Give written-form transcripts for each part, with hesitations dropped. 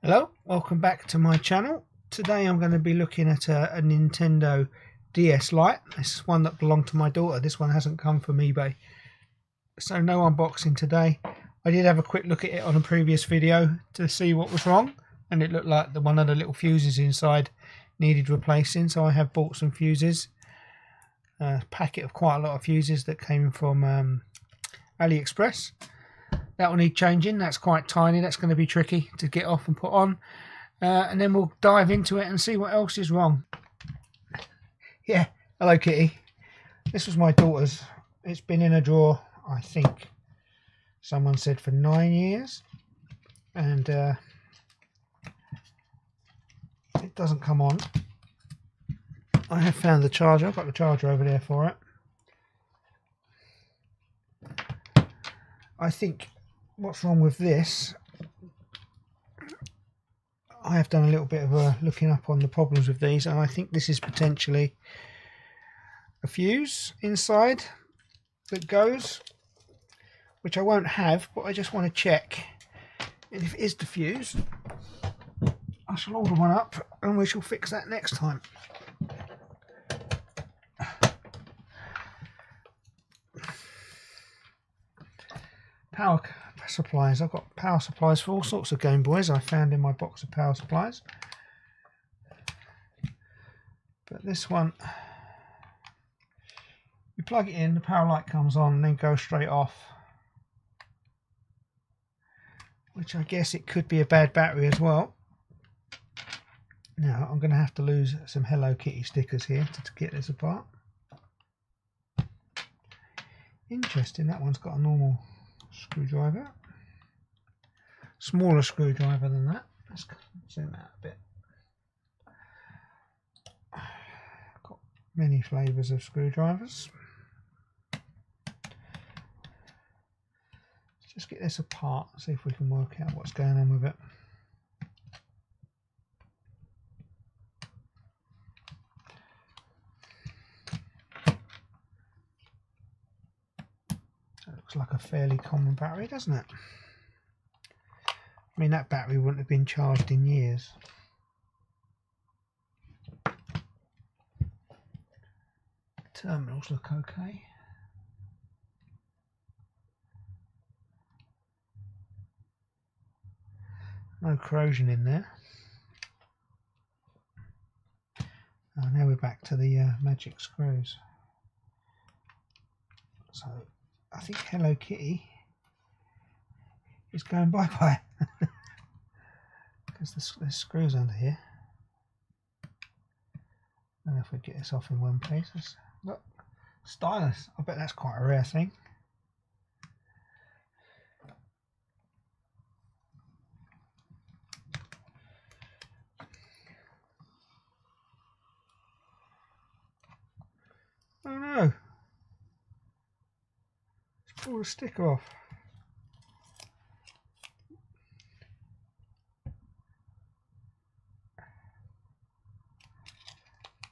Hello, welcome back to my channel. Today I'm going to be looking at a Nintendo DS Lite. This is one that belonged to my daughter. This one hasn't come from eBay. So no unboxing today. I did have a quick look at it on a previous video to see what was wrong, and it looked like one of the little fuses inside needed replacing, so I have bought some fuses. A packet of quite a lot of fuses that came from AliExpress. That will need changing. That's quite tiny. That's going to be tricky to get off and put on. And then we'll dive into it and see what else is wrong. Yeah, hello Kitty. This was my daughter's. It's been in a drawer, I think someone said, for 9 years. And it doesn't come on. I have found the charger. I've got the charger over there for it. I think what's wrong with this, I have done a little bit of looking up on the problems with these, and I think this is potentially a fuse inside that goes, which I won't have, but I just want to check. And if it is the fuse, I shall order one up and we shall fix that next time. Power supplies. I've got power supplies for all sorts of Game Boys I found in my box of power supplies. But this one, you plug it in, the power light comes on and then goes straight off. Which I guess it could be a bad battery as well. Now I'm going to have to lose some Hello Kitty stickers here to get this apart. Interesting, that one's got a normal screwdriver. Smaller screwdriver than that. Let's zoom out a bit. Got many flavours of screwdrivers. Let's just get this apart, see if we can work out what's going on with it. It looks like a fairly common battery, doesn't it? I mean, that battery wouldn't have been charged in years. Terminals look okay. No corrosion in there. Now we're back to the magic screws. So I think Hello Kitty is going bye-bye. Because there's screws under here. And if we get this off in one piece, look, stylus. I bet that's quite a rare thing. Oh no! Let's pull the sticker off.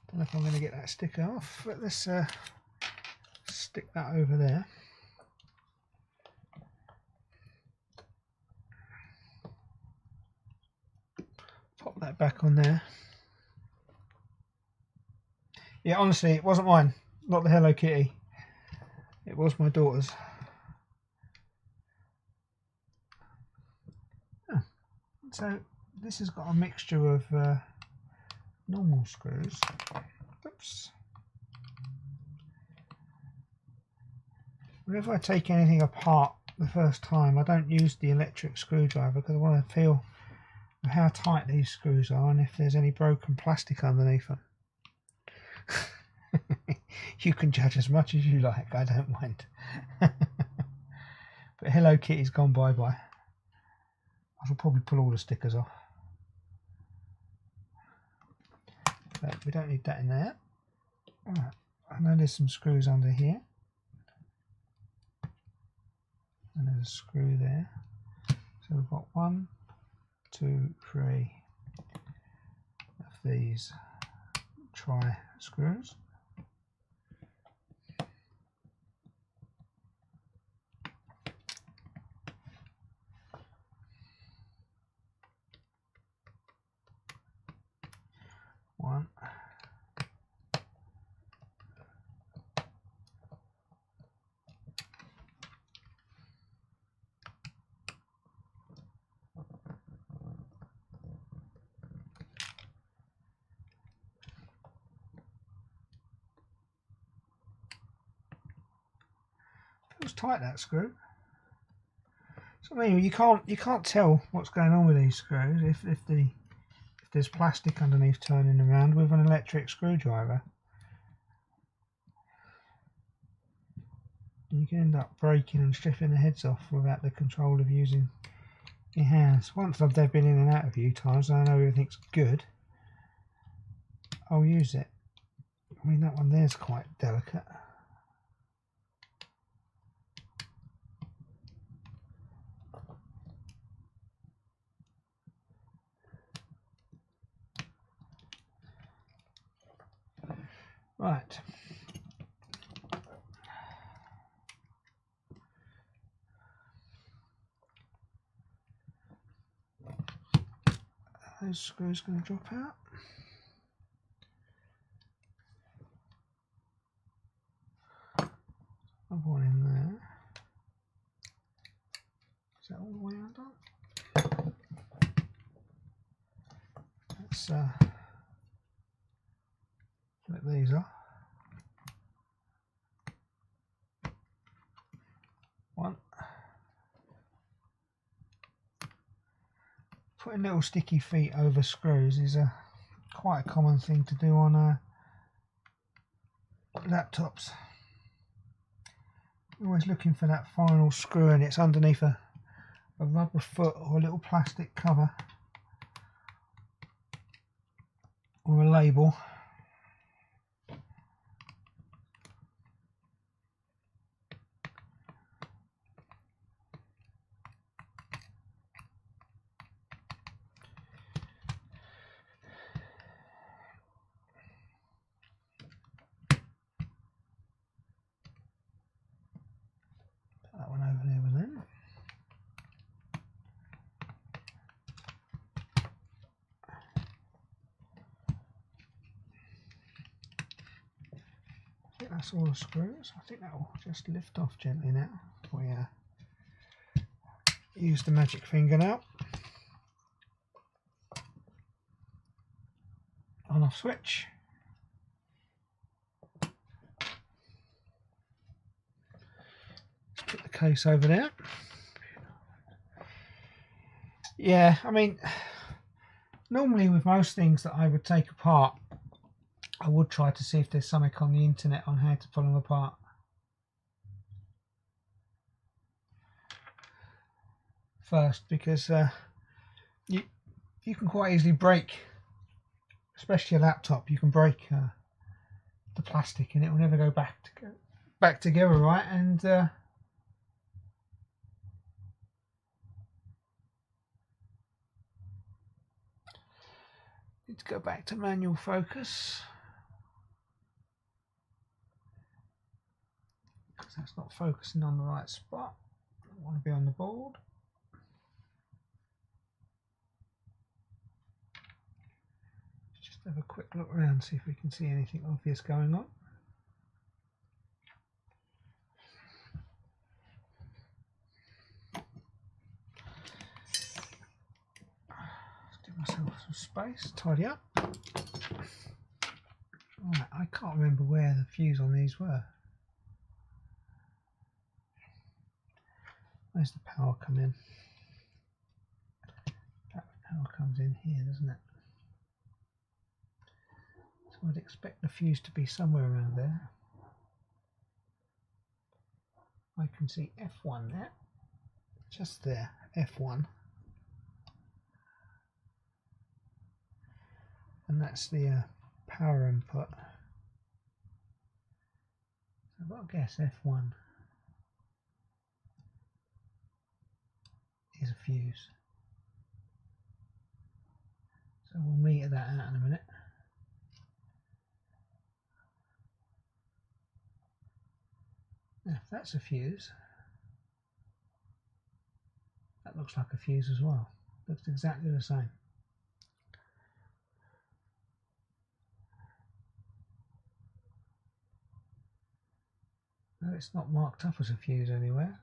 Don't know if I'm going to get that sticker off, but let's stick that over there. Pop that back on there. Yeah, honestly, it wasn't mine. Not the Hello Kitty. It was my daughter's. Oh. So this has got a mixture of normal screws. Oops. Whenever I take anything apart the first time, I don't use the electric screwdriver because I want to feel how tight these screws are and if there's any broken plastic underneath them. You can judge as much as you like, I don't mind. But Hello Kitty's gone bye-bye. I shall probably pull all the stickers off. But we don't need that in there. Right. I know there's some screws under here. And there's a screw there. So we've got 1, 2, 3 of these tri screws. Feels tight, that screw. So I mean, you can't tell what's going on with these screws if there's plastic underneath turning around with an electric screwdriver. You can end up breaking and stripping the heads off without the control of using your hands. Once they've been in and out a few times and I know everything's good, I'll use it. I mean, that one there's quite delicate. Right. Those screws going to drop out. Another one in there. Is that all the way undone? Let's flip these off. One. Putting little sticky feet over screws is quite a common thing to do on laptops. You're always looking for that final screw and it's underneath a rubber foot or a little plastic cover or a label. That one over there with them. I think that's all the screws. I think that will just lift off gently now. We use the magic finger now. On off switch. Let's put the case over there. Yeah, I mean, normally with most things that I would take apart, I would try to see if there's something on the internet on how to pull them apart. First, because you can quite easily break, especially a laptop, you can break the plastic and it will never go back together right, and need to go back to manual focus because that's not focusing on the right spot. I want to be on the board. Just have a quick look around, see if we can see anything obvious going on. Myself some space, tidy up. Right, I can't remember where the fuse on these were. Where's the power come in? That power comes in here, doesn't it? So I'd expect the fuse to be somewhere around there. I can see F1 there, just there, F1. And that's the power input. So I've got to guess F1 is a fuse. So we'll meter that out in a minute. Now, if that's a fuse, that looks like a fuse as well. Looks exactly the same. No, it's not marked up as a fuse anywhere.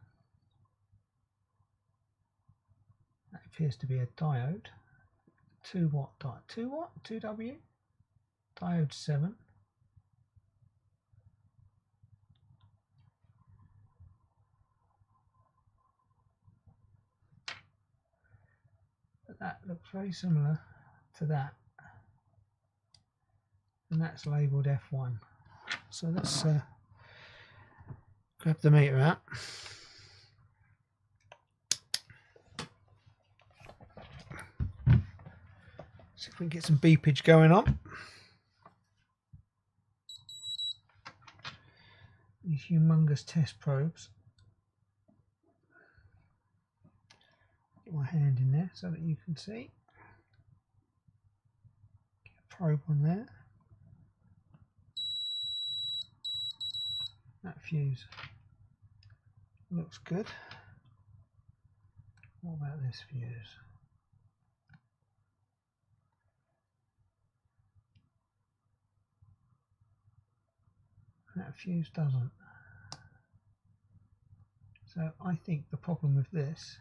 That appears to be a diode. 2 watt diode. 2 watt? 2W? Diode 7. But that looks very similar to that, and that's labelled F1. So let's grab the meter out. See if we can get some beepage going on. These humongous test probes. Get my hand in there so that you can see. Get a probe on there. That fuse looks good. What about this fuse? That fuse doesn't. So I think the problem with this,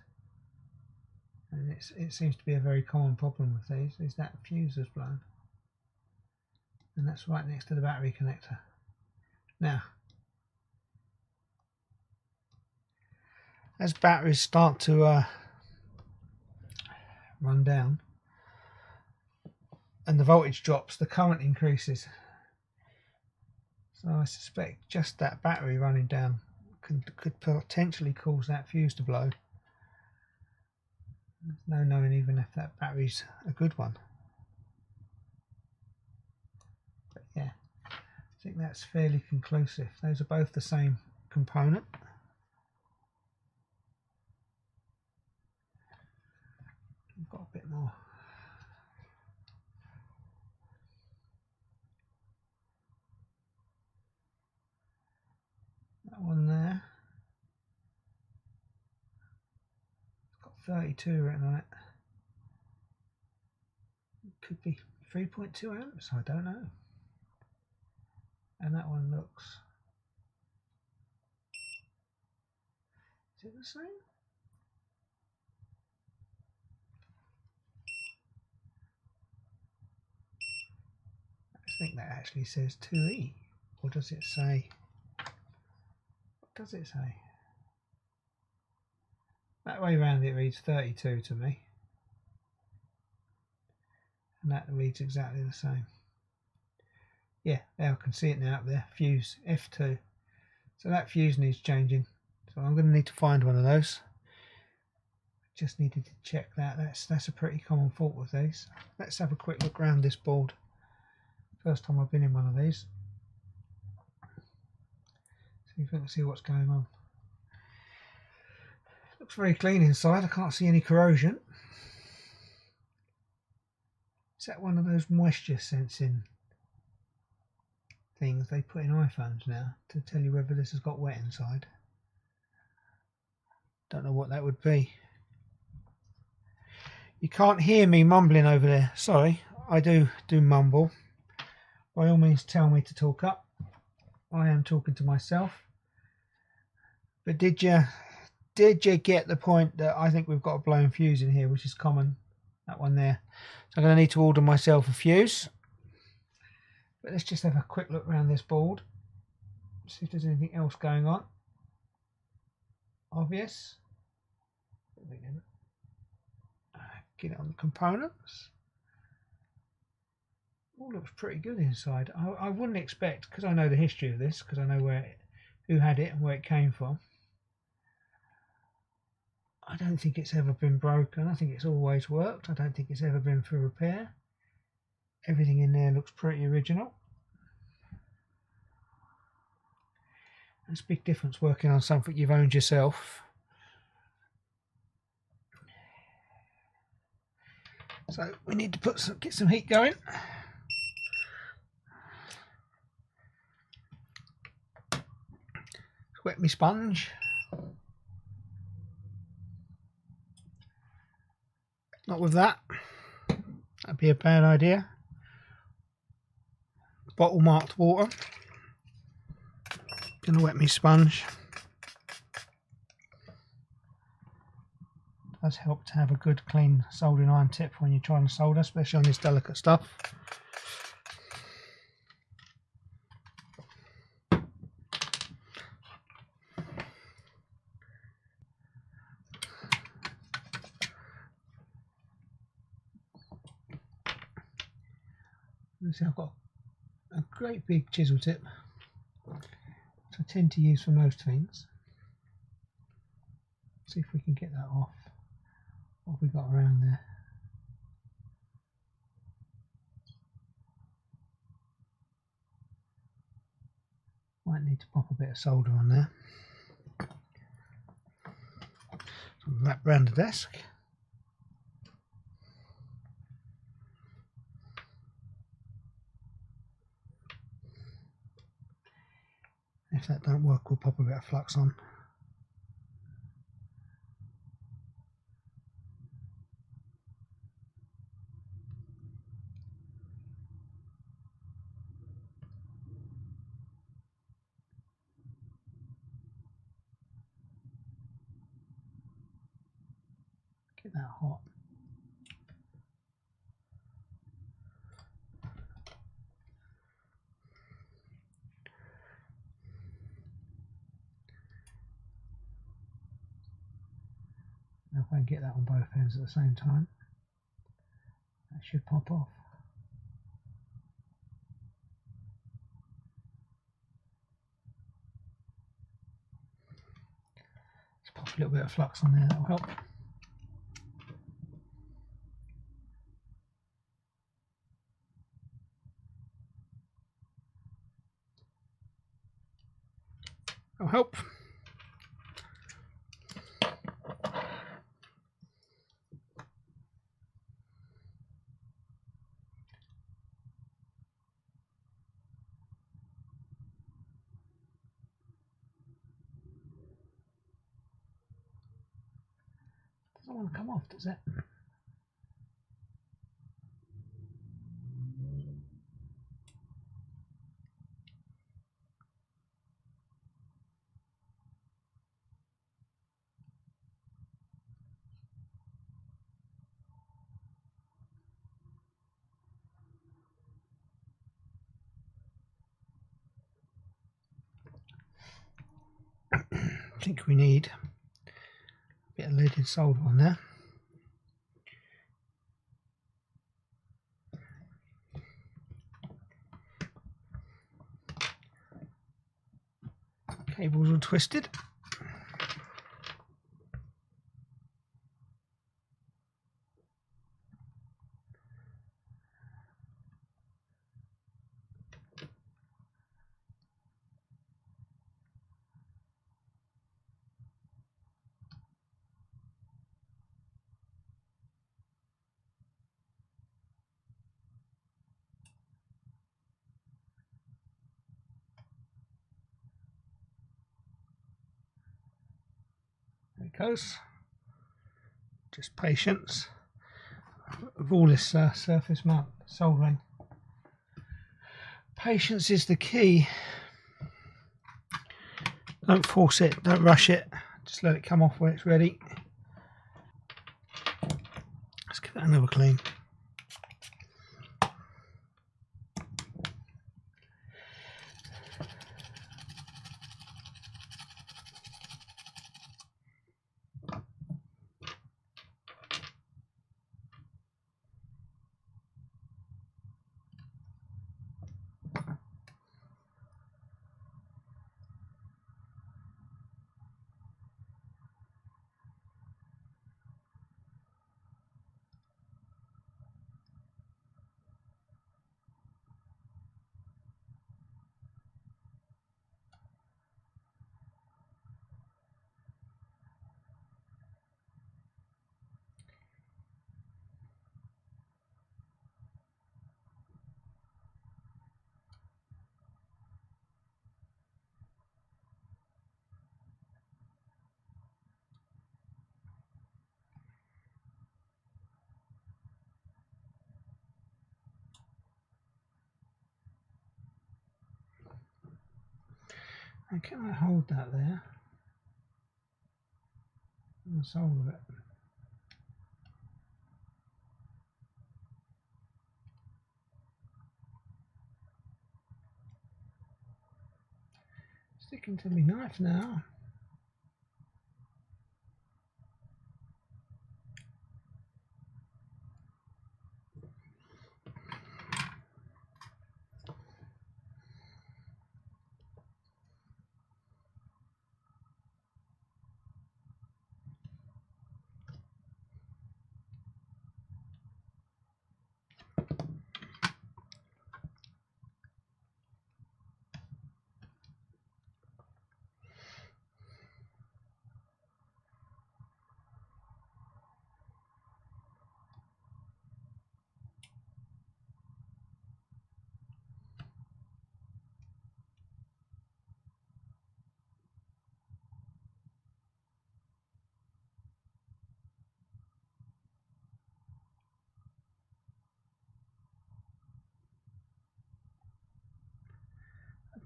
and it seems to be a very common problem with these, is that fuse has blown. And that's right next to the battery connector. Now, as batteries start to run down and the voltage drops, the current increases. So I suspect just that battery running down could potentially cause that fuse to blow. There's no knowing even if that battery's a good one. But yeah, I think that's fairly conclusive. Those are both the same component. I've got a bit more. That one there, it's got 32 written on it. It could be 3.2 amps, I don't know. And that one looks, is it the same? I think that actually says 2E, or does it say? What does it say? That way round it reads 32 to me, and that reads exactly the same. Yeah, there I can see it now up there. Fuse F2. So that fuse needs changing. So I'm going to need to find one of those. Just needed to check that. That's a pretty common fault with these. Let's have a quick look around this board. First time I've been in one of these. See if we can see what's going on. Looks very clean inside. I can't see any corrosion. Is that one of those moisture sensing things they put in iPhones now to tell you whether this has got wet inside? Don't know what that would be. You can't hear me mumbling over there. Sorry, I do mumble. By all means, tell me to talk up. I am talking to myself. But did you get the point that I think we've got a blown fuse in here, which is common? That one there. So I'm going to need to order myself a fuse. But let's just have a quick look around this board. See if there's anything else going on. Obvious. Get it on the components. All looks pretty good inside. I wouldn't expect, because I know the history of this, because I know who had it and where it came from. I don't think it's ever been broken. I think it's always worked. I don't think it's ever been for repair. Everything in there looks pretty original. There's a big difference working on something you've owned yourself. So we need to get some heat going. Wet me sponge. Not with that. That'd be a bad idea. Bottle marked water. Gonna wet me sponge. Does help to have a good clean soldering iron tip when you're trying to solder, especially on this delicate stuff. See, I've got a great big chisel tip, which I tend to use for most things. See if we can get that off. What have we got around there? Might need to pop a bit of solder on there. Wrap around the desk. If that don't work, we'll pop a bit of flux on. Get that hot. Now if I can get that on both ends at the same time, that should pop off. Let's pop a little bit of flux on there, that'll help. That'll help. Doesn't want to come off, does it? I think we need a bit of leaded solder on there. Cables all twisted. There it goes. Just patience with all this surface mount soldering. Patience is the key. Don't force it, don't rush it, just let it come off when it's ready. Let's give it another clean. And can I hold that there? The sole of it. Sticking to my knife now.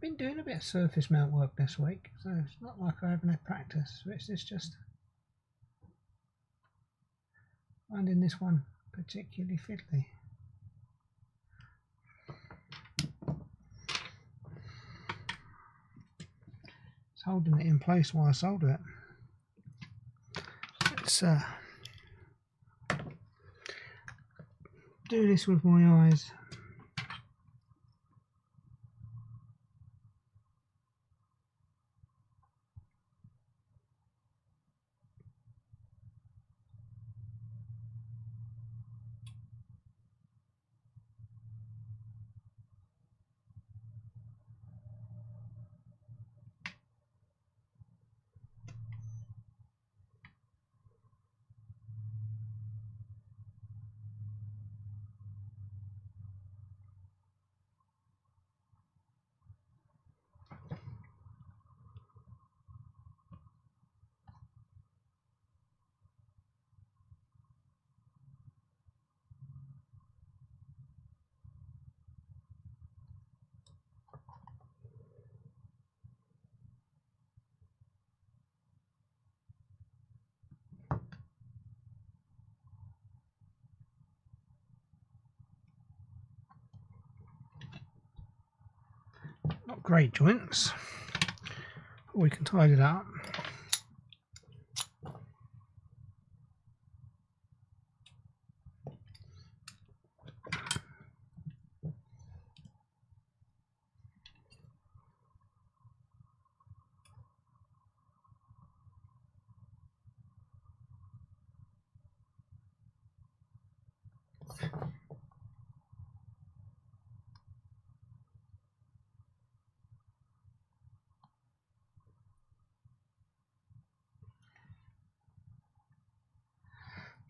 been doing a bit of surface mount work this week, so it's not like I haven't had practice. It's just finding this one particularly fiddly. It's holding it in place while I solder it. Let's do this with my eyes. Not great joints, but we can tidy it up.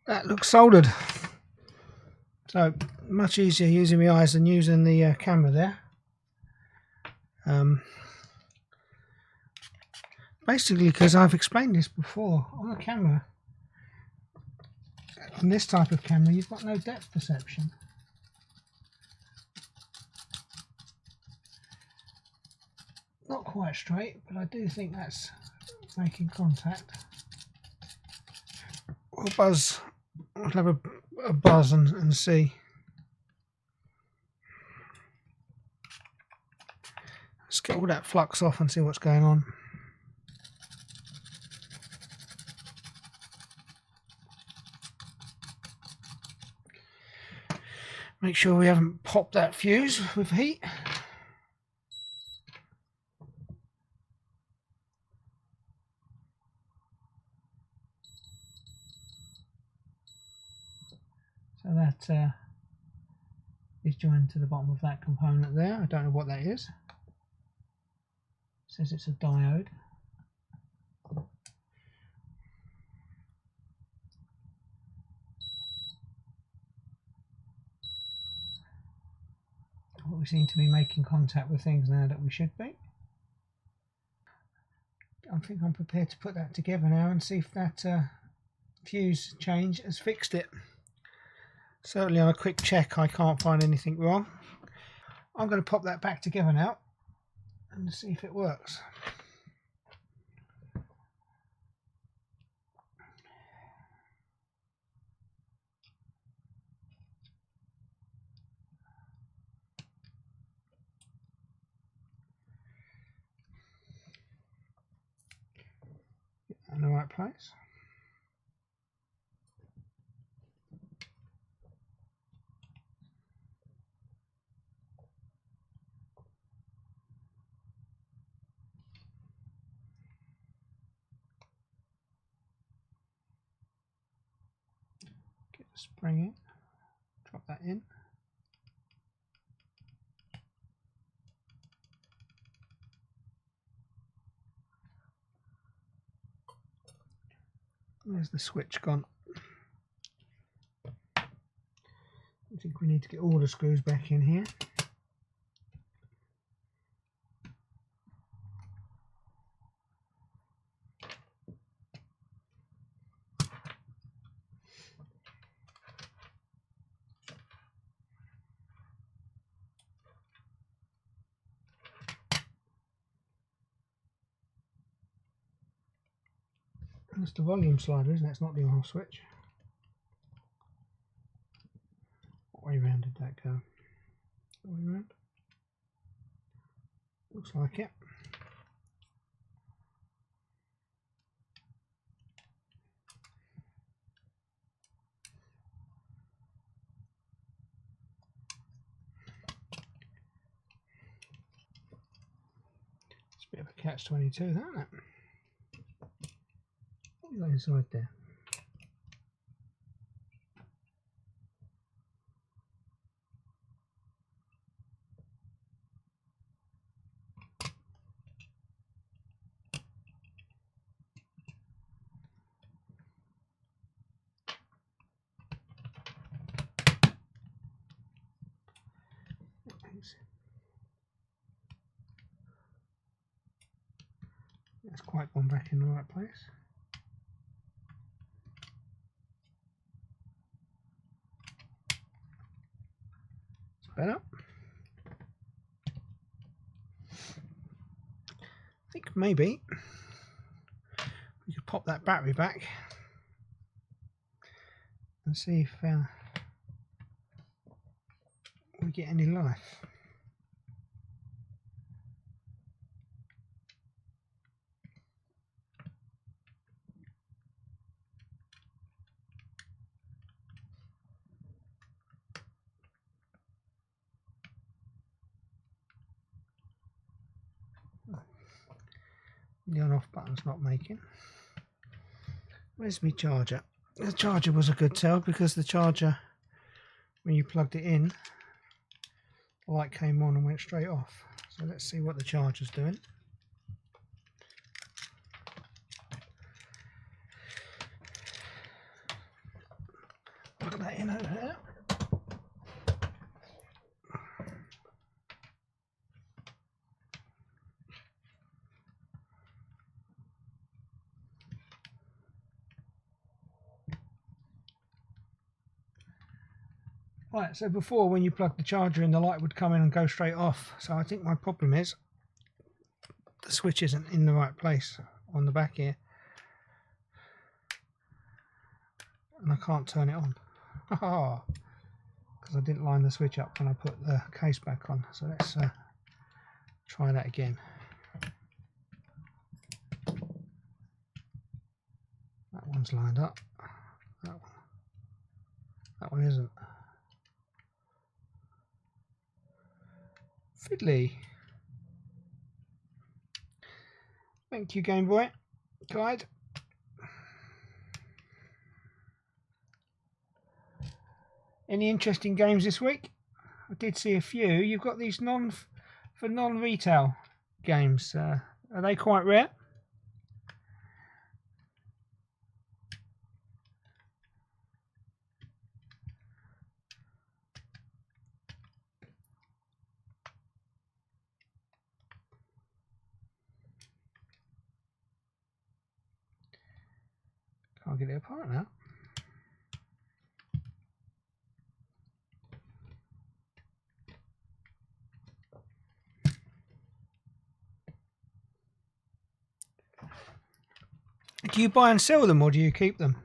That looks soldered, so much easier using my eyes than using the camera there. Basically, because I've explained this before, on a camera, on this type of camera, you've got no depth perception. Not quite straight, but I do think that's making contact. We'll buzz. We'll have a buzz and see. Let's get all that flux off and see what's going on. Make sure we haven't popped that fuse with heat. So that is joined to the bottom of that component there. I don't know what that is. It says it's a diode. But we seem to be making contact with things now that we should be. I think I'm prepared to put that together now and see if that fuse change has fixed it. Certainly on a quick check I can't find anything wrong. I'm going to pop that back together now and see if it works. Get that in the right place. Get the spring in, drop that in. Where's the switch gone? I think we need to get all the screws back in here. That's the volume slider, isn't it? It's not the on-off switch. What way round did that go? That way round? Looks like it. It's a bit of a catch-22, isn't it? What have you got inside there? That's quite gone back in the right place. It's better. I think maybe we could pop that battery back and see if we get any life. The on off button's not making. Where's my charger? The charger was a good tell, because the charger, when you plugged it in, the light came on and went straight off. So let's see what the charger's doing. Plug that in over there. Right, so before, when you plug the charger in, the light would come in and go straight off. So I think my problem is the switch isn't in the right place on the back here, and I can't turn it on because I didn't line the switch up when I put the case back on. So let's try that again. That one's lined up. That one isn't. Fiddly. Thank you, Gameboy guide. Any interesting games this week? I did see a few. You've got these non-retail games. Are they quite rare? Can't get it apart now. Do you buy and sell them, or do you keep them?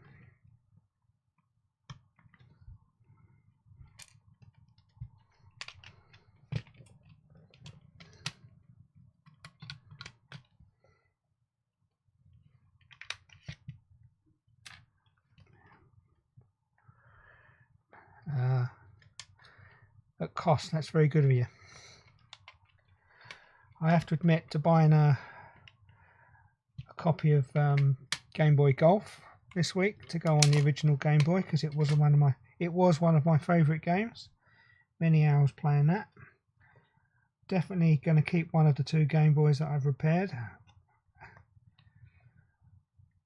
At cost, that's very good of you. I have to admit to buying a copy of Game Boy Golf this week to go on the original Game Boy, because it was one of my favourite games. Many hours playing that. Definitely going to keep one of the two Game Boys that I've repaired.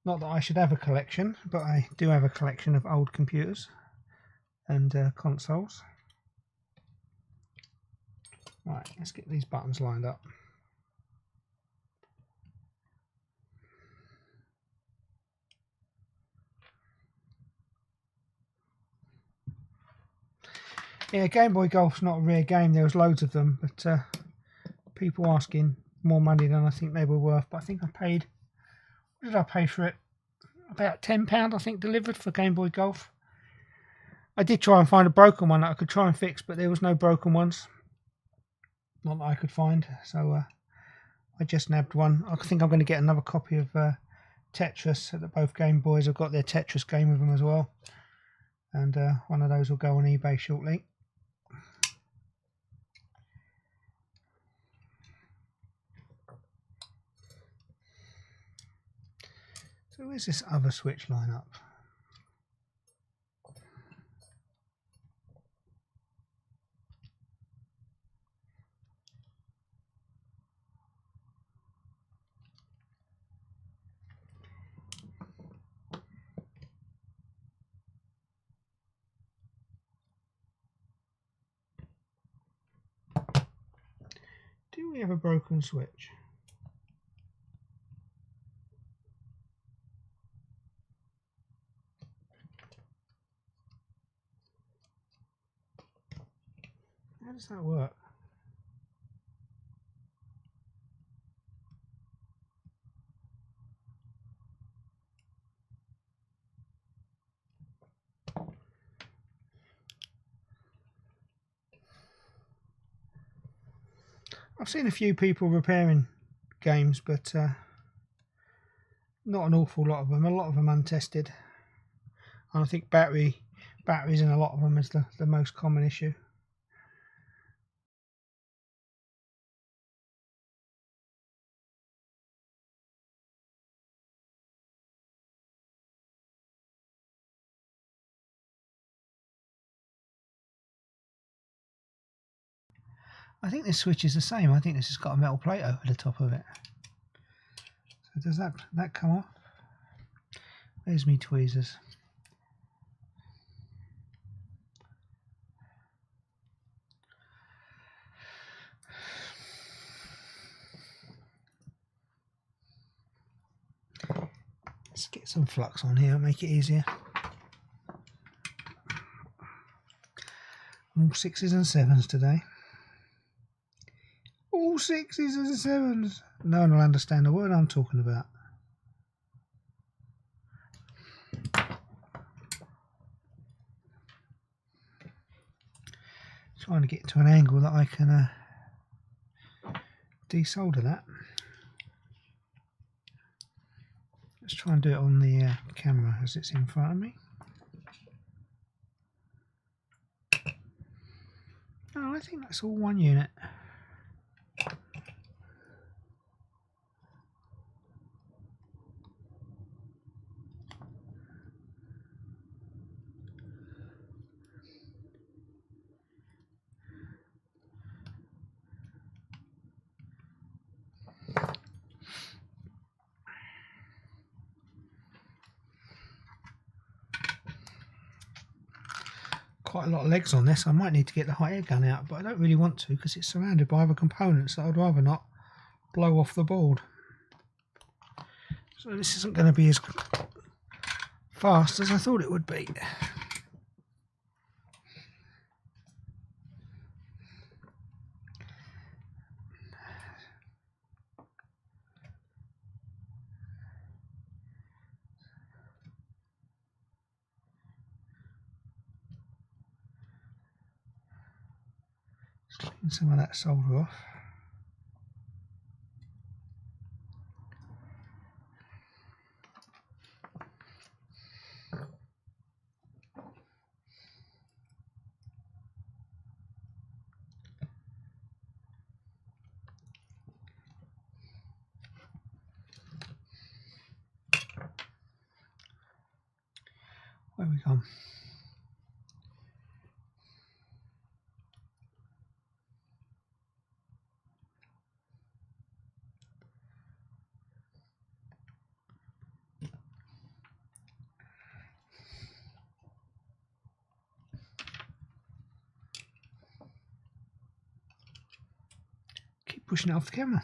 Not that I should have a collection, but I do have a collection of old computers and consoles. Right, let's get these buttons lined up. Yeah, Game Boy Golf's not a rare game. There was loads of them, but people asking more money than I think they were worth. But I think I paid, what did I pay for it? about £10 I think delivered for Game Boy Golf. I did try and find a broken one that I could try and fix, but there was no broken ones, not that I could find, so I just nabbed one. I think I'm going to get another copy of Tetris, that both Game Boys have got their Tetris game with them as well, and one of those will go on eBay shortly. So where's this other switch line up? Do we have a broken switch? How does that work? I've seen a few people repairing games, but not an awful lot of them. A lot of them untested. And I think batteries in a lot of them is the most common issue. I think this switch is the same. I think this has got a metal plate over the top of it. So does that come off? There's me tweezers. Let's get some flux on here, make it easier. All 6s and 7s today. All 6s and 7s. No one will understand the word I'm talking about. Trying to get to an angle that I can desolder that. Let's try and do it on the camera as it's in front of me. Oh, I think that's all one unit. Quite a lot of legs on this. I might need to get the hot air gun out, but I don't really want to because it's surrounded by other components that I'd rather not blow off the board. So this isn't going to be as fast as I thought it would be. Clean some of that solder off. Where we gone? Pushing it off the camera.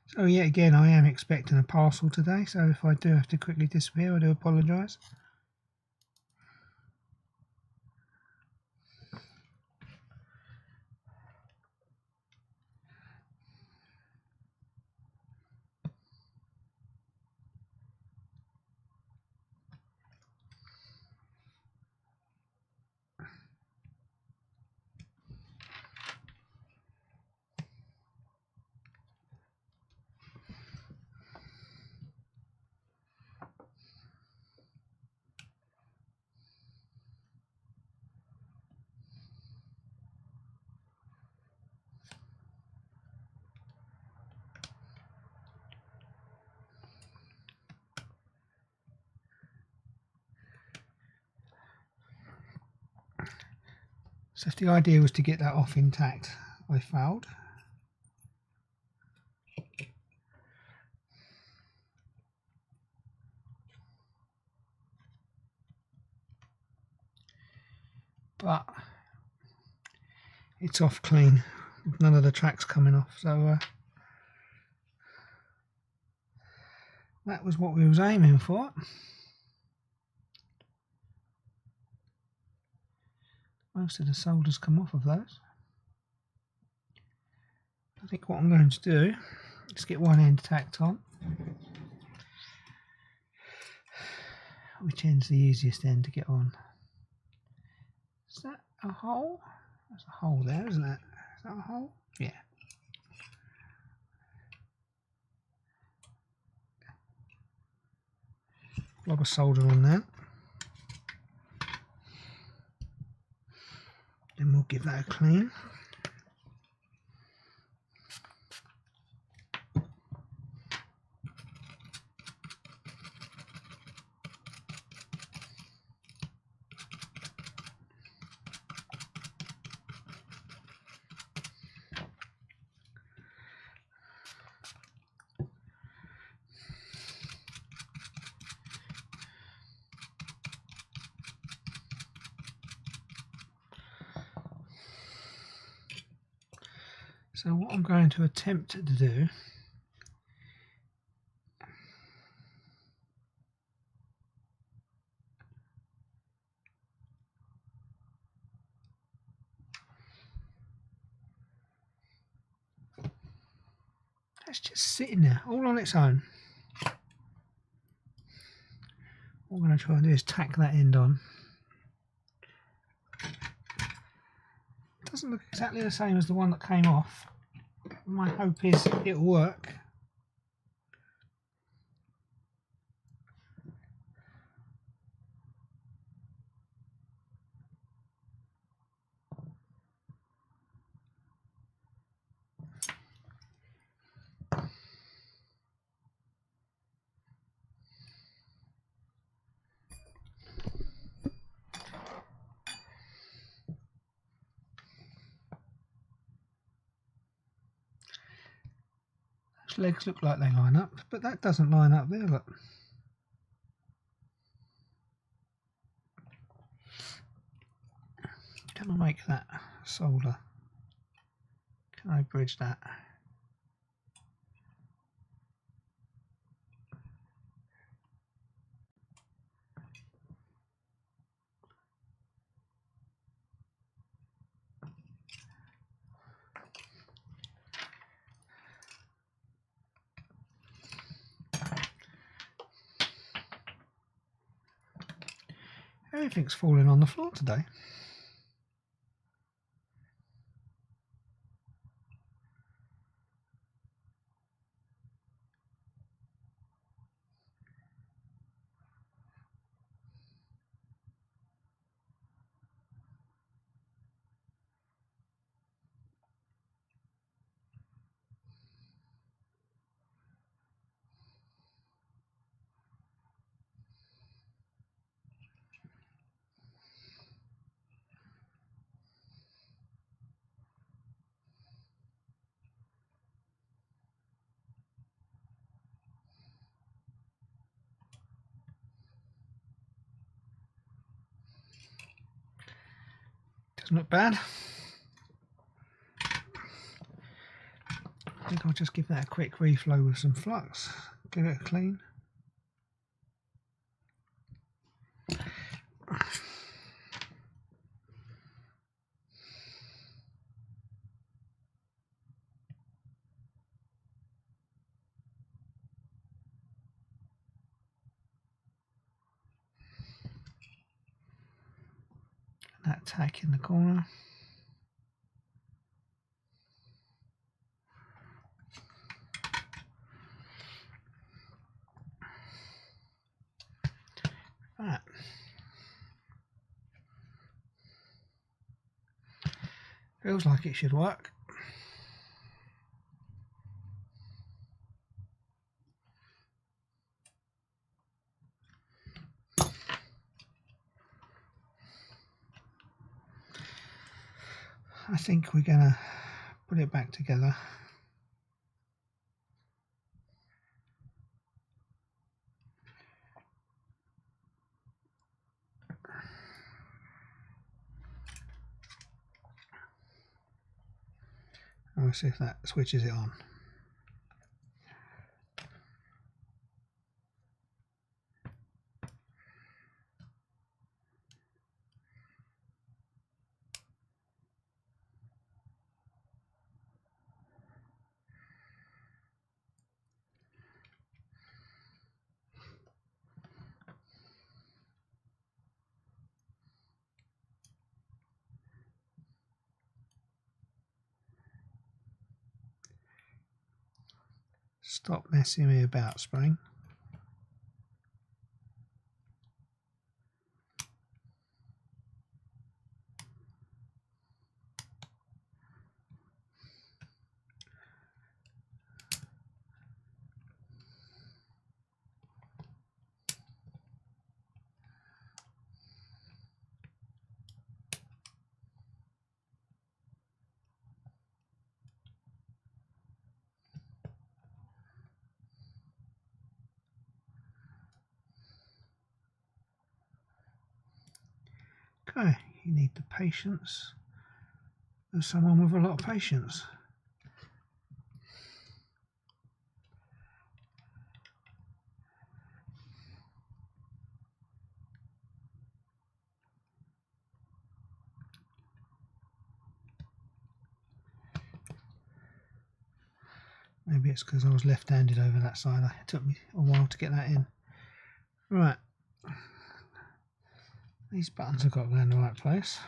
So yet again I am expecting a parcel today, so if I do have to quickly disappear I do apologise. So if the idea was to get that off intact, I failed. But it's off clean, none of the tracks coming off, so that was what we was aiming for. Most of the solder's come off of those. I think what I'm going to do is get one end tacked on. Which end's the easiest end to get on? Is that a hole? There's a hole there, isn't it? Is that a hole? Yeah. Blob of solder on that. Then we'll give that a clean. So what I'm going to attempt to do that's just sitting there all on its own. What I'm going to try and do is tack that end on. It doesn't look exactly the same as the one that came off. My hope is it'll work. Those legs look like they line up, but that doesn't line up there, look. Can I make that solder? Can I bridge that? Everything's falling on the floor today. Doesn't look bad. I think I'll just give that a quick reflow with some flux. Give it a clean. That tack in the corner. That. Feels like it should work. I think we're gonna put it back together. And we'll see if that switches it on. Stop messing me about, Spring. Okay, you need the patience of someone with a lot of patience. Maybe it's because I was left-handed over that side. It took me a while to get that in. Right. These buttons have got to go in the right place.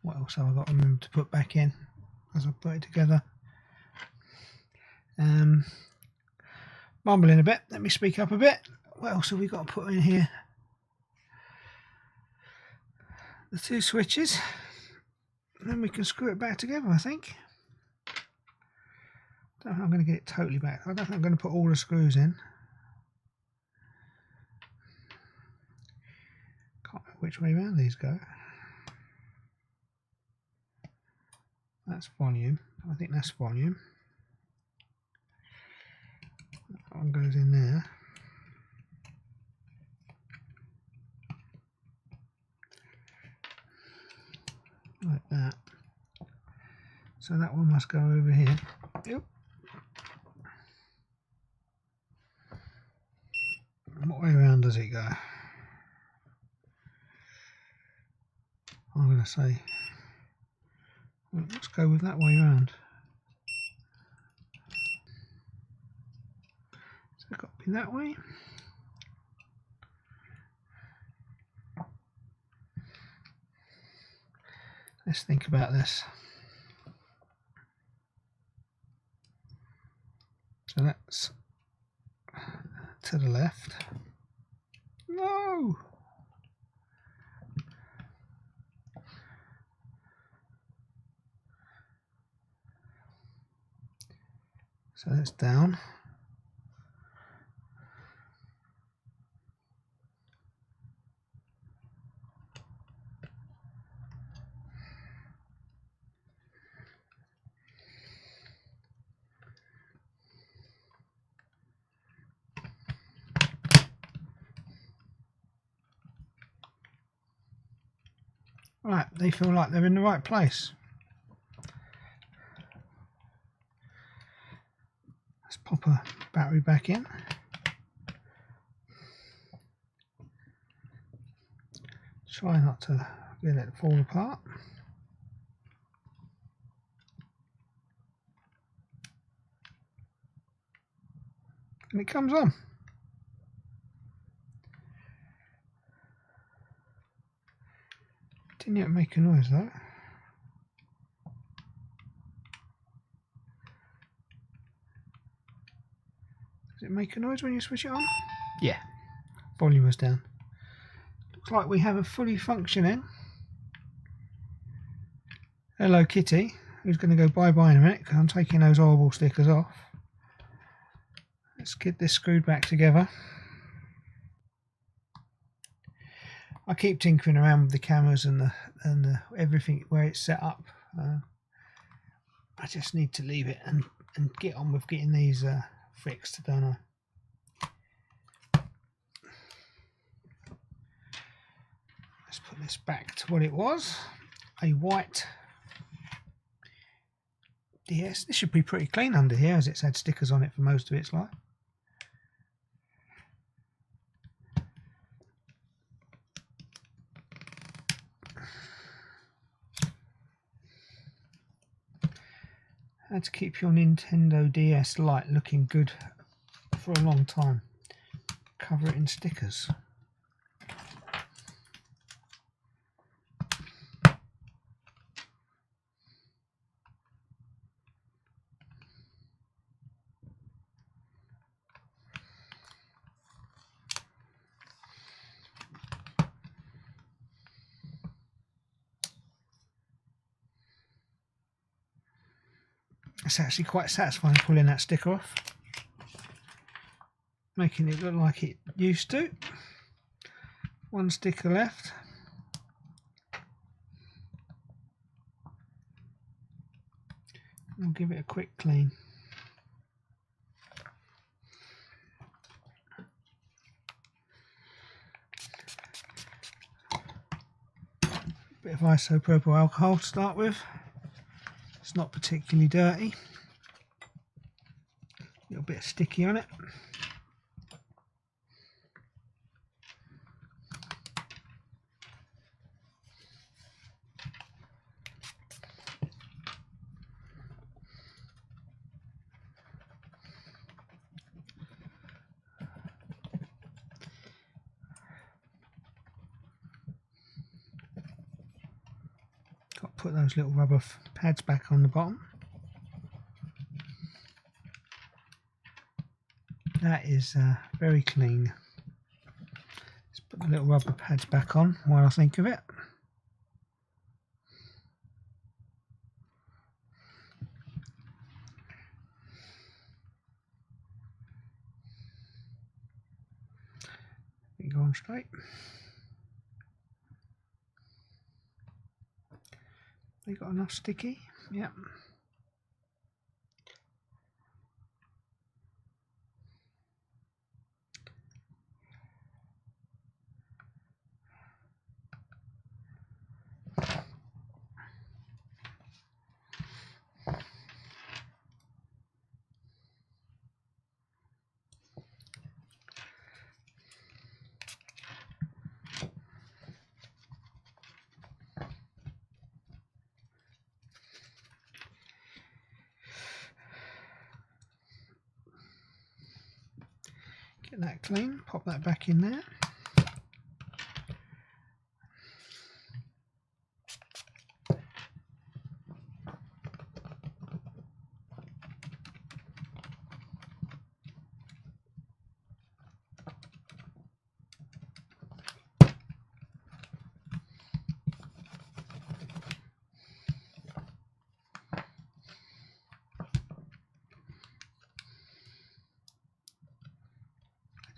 What else have I got to remember to put back in as I put it together? Mumbling a bit. Let me speak up a bit. What else have we got to put in here? The two switches. And then we can screw it back together, I think. Don't think I'm going to get it totally back. I don't think I'm going to put all the screws in. Can't remember which way around these go. That's volume. I think that's volume. That one goes in there. Like that. So that one must go over here. Yep. What way around does it go? I'm going to say, well, let's go with that way around. So it's got to be that way. Let's think about this. So that's to the left. No! So that's down. Right, they feel like they're in the right place. Let's pop a battery back in. Try not to get it to fall apart. And it comes on. Didn't yet make a noise though. Does it make a noise when you switch it on? Yeah. Volume was down. looks like we have a fully functioning Hello Kitty, who's going to go bye-bye in a minute because I'm taking those horrible stickers off. Let's get this screwed back together. I keep tinkering around with the cameras and the everything where it's set up. I just need to leave it and get on with getting these fixed, don't I? Let's put this back to what it was, a white DS. This should be pretty clean under here as it's had stickers on it for most of its life. How to keep your Nintendo DS Lite looking good for a long time. Cover it in stickers. It's actually quite satisfying pulling that sticker off, making it look like it used to. One sticker left. We'll give it a quick clean. Bit of isopropyl alcohol to start with. It's not particularly dirty. A little bit sticky on it. Got to put those little rubber pads back on the bottom. That is very clean. Let's put the little rubber pads back on while I think of it. Go on straight. They got enough sticky? Yep. Get that clean, pop that back in there.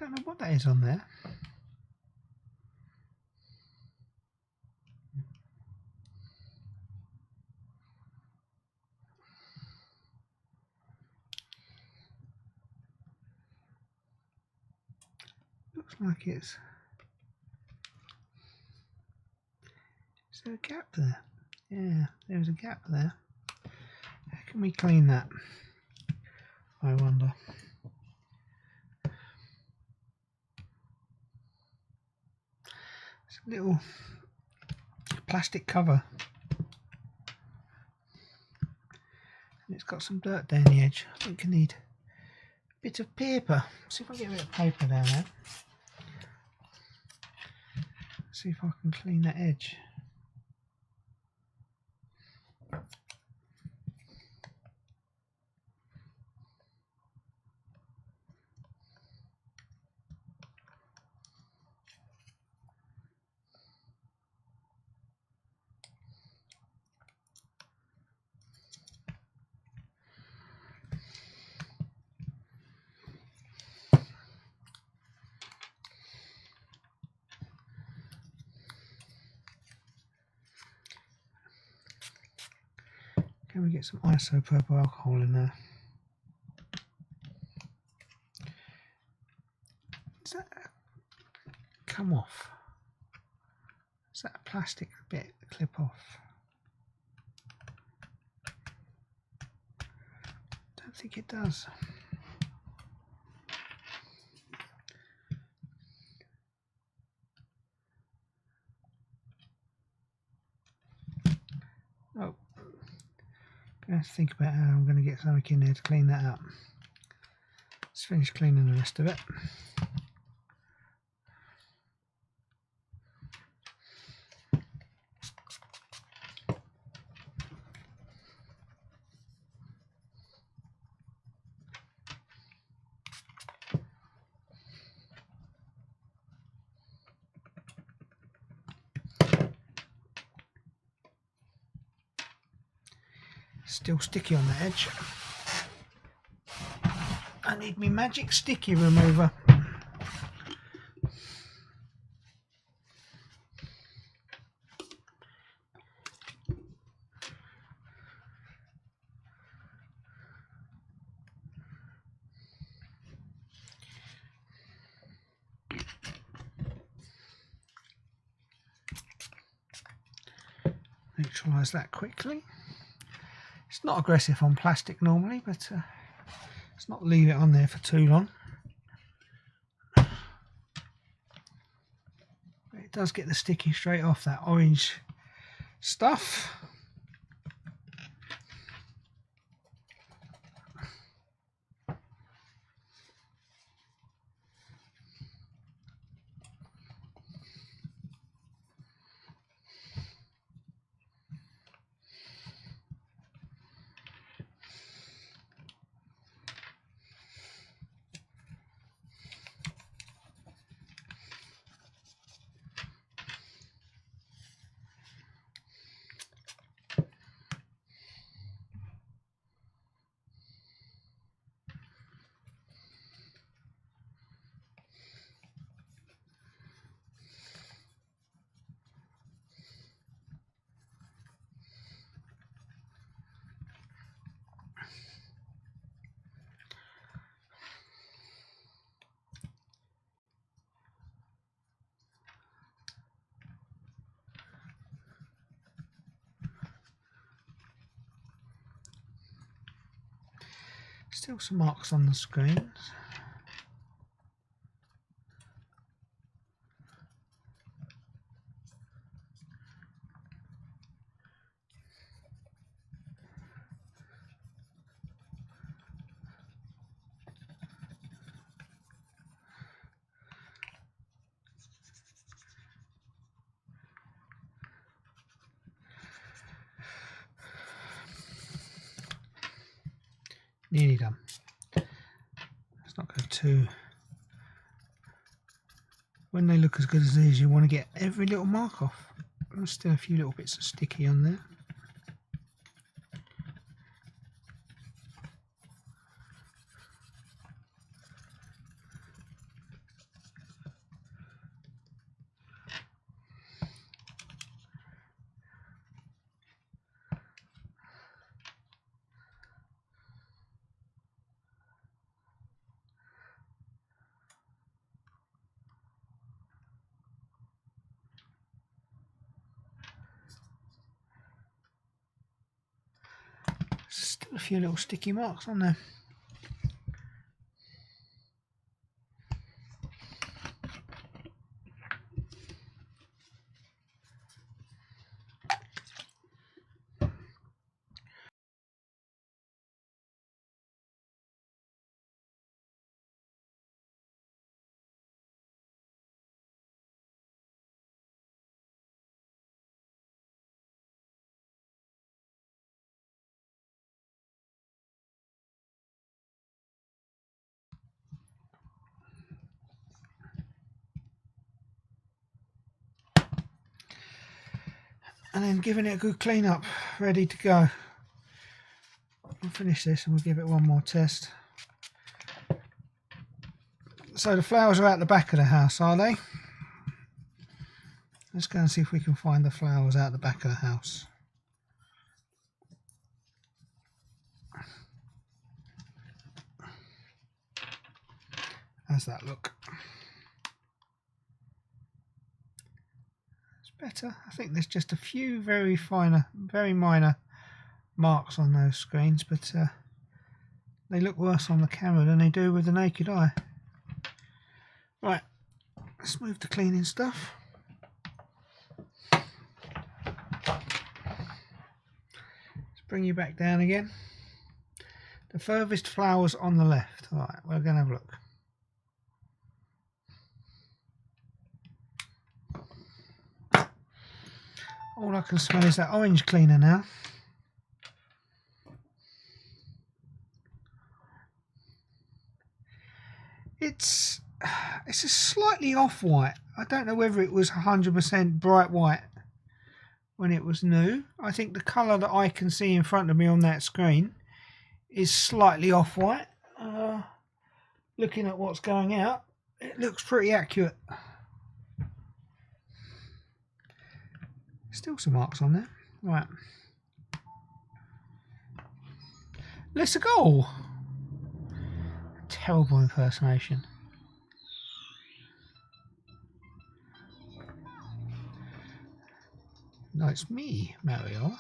I don't know what that is on there. Looks like it's... Is there a gap there? Yeah, there's a gap there. How can we clean that? I wonder. It's a little plastic cover. And it's got some dirt down the edge. I think I need a bit of paper. See if I can get a bit of paper down there. See if I can clean that edge. Can we get some isopropyl alcohol in there? Does that come off? Is that a plastic bit clip off? Don't think it does. Oh, I'm going to think about how I'm going to get something in there to clean that up. Let's finish cleaning the rest of it. Still sticky on the edge. I need my magic sticky remover. Neutralise that quickly. It's not aggressive on plastic normally, but let's not leave it on there for too long. It does get the sticky straight off that orange stuff. Still some marks on the screens. Nearly done. Let's not go too... When they look as good as these, you want to get every little mark off. There's still a few little bits of sticky on there. Still a few little sticky marks on there. And then giving it a good clean up, ready to go. We'll finish this and we'll give it one more test. So the flowers are out the back of the house, are they? Let's go and see if we can find the flowers out the back of the house. How's that look? It's better. I think there's just a few very minor marks on those screens, but they look worse on the camera than they do with the naked eye. Right, let's move the cleaning stuff. Let's bring you back down again. The furthest flowers on the left. Alright, we're going to have a look. All I can smell is that orange cleaner now. It's a slightly off-white. I don't know whether it was 100% bright white when it was new. I think the colour that I can see in front of me on that screen is slightly off-white. Looking at what's going out, it looks pretty accurate. Still some marks on there. Right. Let's go. Terrible impersonation. No, it's me, Mario.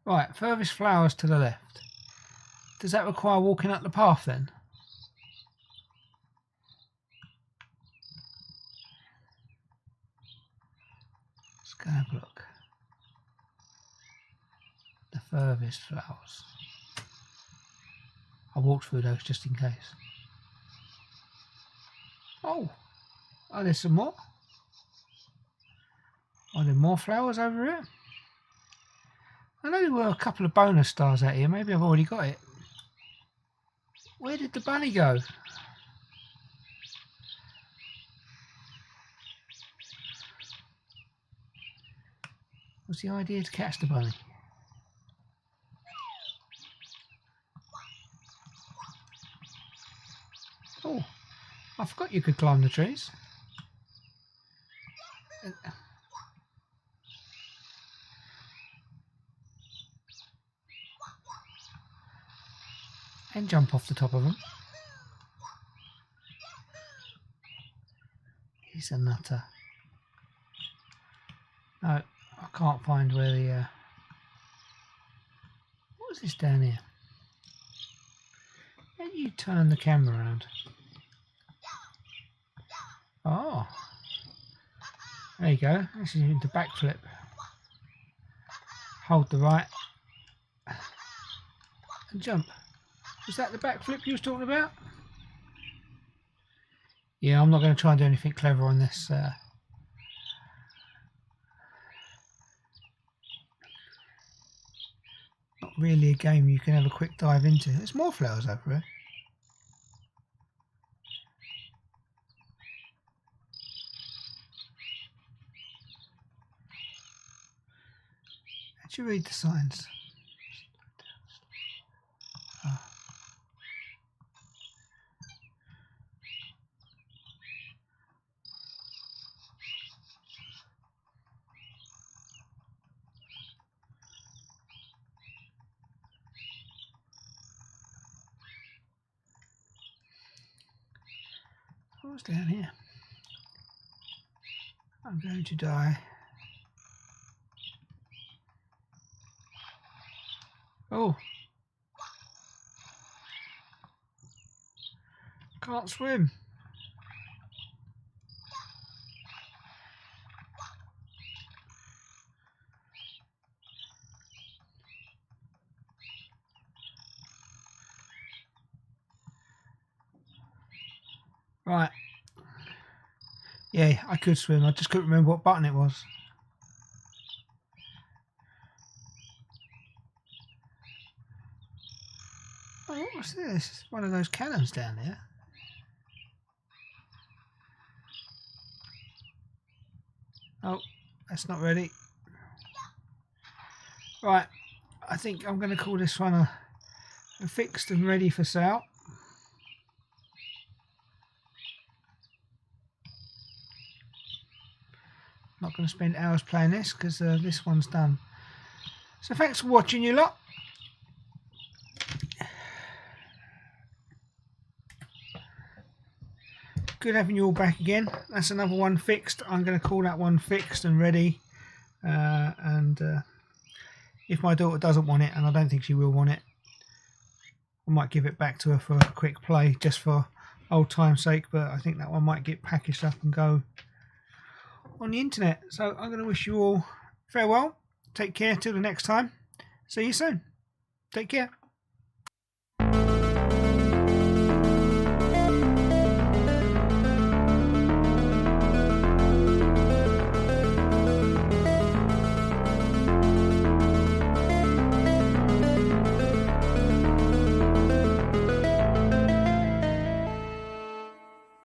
Right, furthest flowers to the left. Does that require walking up the path then? Let's go have a look. The furthest flowers. I walked through those just in case. Oh, there's some more. Are there more flowers over here? I know there were a couple of bonus stars out here. Maybe I've already got it. Where did the bunny go? What's the idea to catch the bunny? Oh, I forgot you could climb the trees. And jump off the top of them. He's a nutter. No, I can't find where the... What was this down here? How do you turn the camera around? Oh. There you go. This is into backflip. Hold the right. And jump. Is that the backflip you was talking about? Yeah, I'm not going to try and do anything clever on this. Not really a game you can have a quick dive into. There's more flowers over here. How'd you read the signs? Oh. What's down here? I'm going to die. Oh. Can't swim. Right. Yeah, I could swim. I just couldn't remember what button it was. Oh, what's this? One of those cannons down there. Oh, that's not ready. Right, I think I'm going to call this one a fixed and ready for sale. not going to spend hours playing this because this one's done. So thanks for watching, you lot. Good having you all back again. That's another one fixed. I'm going to call that one fixed and ready. If my daughter doesn't want it, and I don't think she will want it, I might give it back to her for a quick play, just for old time's sake. But I think that one might get packaged up and go on the internet. So I'm going to wish you all farewell. Take care till the next time. See you soon. Take care.